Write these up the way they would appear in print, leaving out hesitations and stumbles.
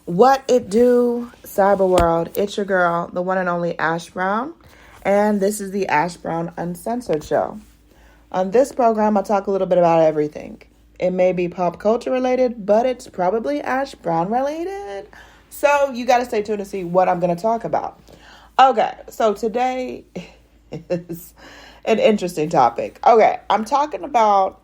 What it do, cyber world? It's your girl, the one and only Ash Brown, and this is the Ash Brown Uncensored Show. On this program, I talk a little bit about everything. It may be pop culture related, but it's probably Ash Brown related. So you got to stay tuned to see what I'm going to talk about. Okay, so today is an interesting topic. Okay, I'm talking about,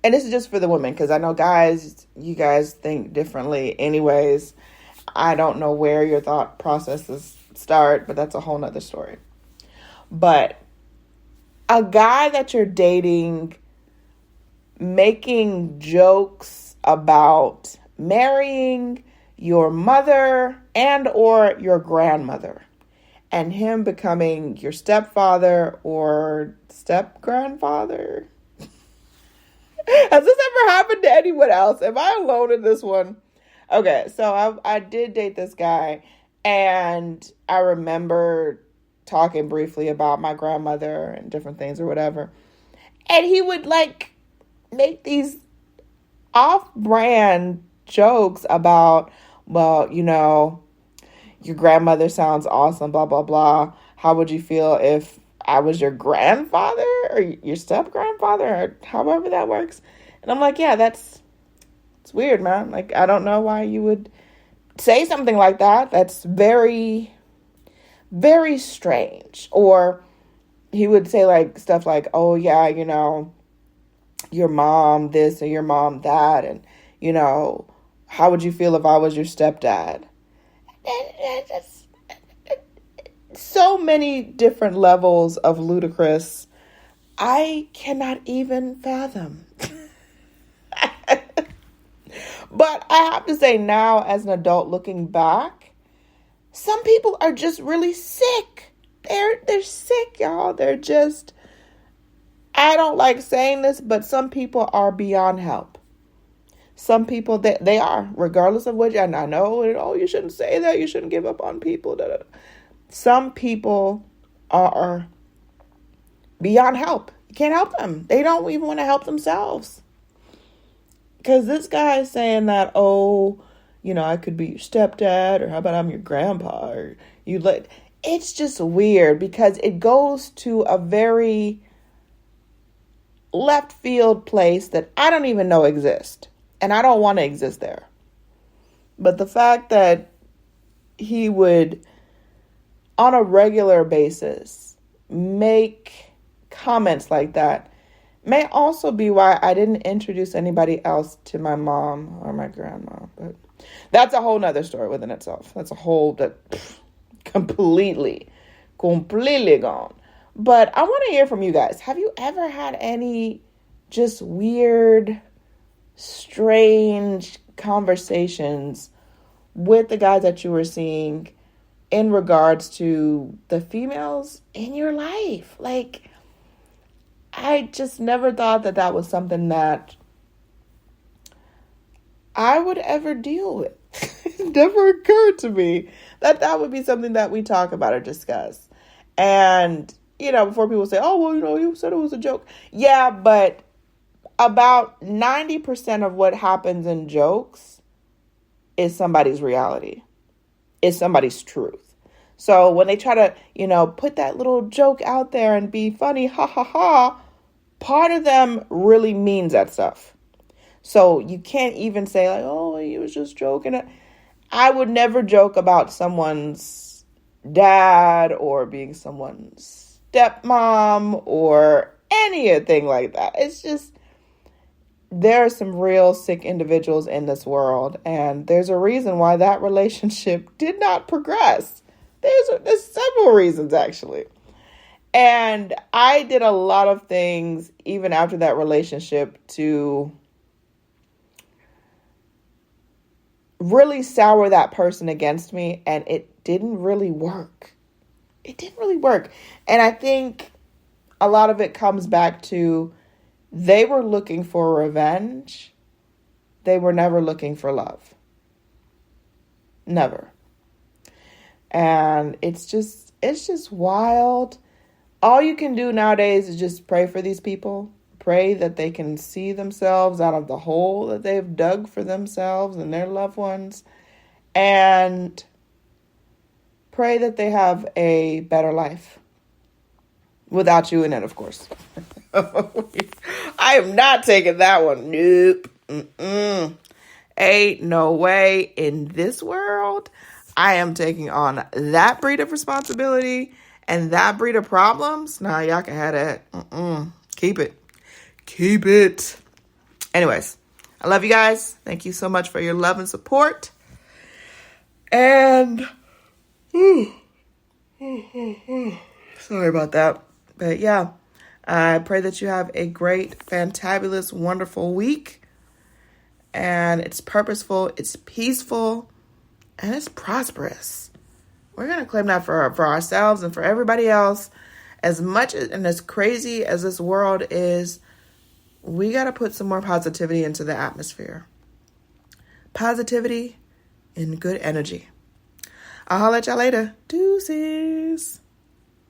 and this is just for the women, because I know guys, you guys think differently anyways. I don't know where your thought processes start, but that's a whole nother story. But a guy that you're dating making jokes about marrying your mother and or your grandmother, and him becoming your stepfather or step-grandfather. Has this ever happened to anyone else? Am I alone in this one? Okay, so I did date this guy, and I remember talking briefly about my grandmother and different things or whatever. And he would make these off-brand jokes about, well, your grandmother sounds awesome, blah, blah, blah. How would you feel if I was your grandfather or your step-grandfather or however that works? And I'm like, yeah, it's weird, man. Like, I don't know why you would say something like that. That's very, very strange. Or he would say stuff like, oh yeah, your mom this or your mom that. And, how would you feel if I was your stepdad? That's so many different levels of ludicrous. I cannot even fathom. But I have to say now, as an adult looking back, some people are just really sick. They're sick, y'all. They're just, I don't like saying this, but some people are beyond help. Some people, they are, regardless of which, and I know, you shouldn't say that. You shouldn't give up on people. Da, da, da. Some people are beyond help. You can't help them. They don't even want to help themselves. Because this guy is saying that, I could be your stepdad, or how about I'm your grandpa, or it's just weird because it goes to a very left field place that I don't even know exists. And I don't want to exist there. But the fact that he would, on a regular basis, make comments like that may also be why I didn't introduce anybody else to my mom or my grandma. But that's a whole nother story within itself. That's a whole completely gone. But I want to hear from you guys. Have you ever had any just weird, strange conversations with the guys that you were seeing in regards to the females in your life? I just never thought that was something that I would ever deal with. It never occurred to me that would be something that we talk about or discuss. And, before people say, oh, well, you said it was a joke. Yeah, but about 90% of what happens in jokes is somebody's reality, is somebody's truth. So when they try to, put that little joke out there and be funny, ha ha ha, part of them really means that stuff. So you can't even say oh, he was just joking. I would never joke about someone's dad or being someone's stepmom or anything like that. It's just, there are some real sick individuals in this world, and there's a reason why that relationship did not progress. There's several reasons, actually. And I did a lot of things, even after that relationship, to really sour that person against me, and it didn't really work. It didn't really work. And I think a lot of it comes back to they were looking for revenge. They were never looking for love. Never. And it's just wild. All you can do nowadays is just pray for these people. Pray that they can see themselves out of the hole that they've dug for themselves and their loved ones. And pray that they have a better life. Without you in it, of course. I am not taking that one. Nope. Ain't no way in this world I am taking on that breed of responsibility and that breed of problems. Nah, y'all can have that. Keep it. Keep it. Anyways, I love you guys. Thank you so much for your love and support. And sorry about that. But yeah, I pray that you have a great, fantabulous, wonderful week. And it's purposeful, it's peaceful, and it's prosperous. We're going to claim that for ourselves and for everybody else. As much and as crazy as this world is, we got to put some more positivity into the atmosphere. Positivity and good energy. I'll holler at y'all later. Deuces.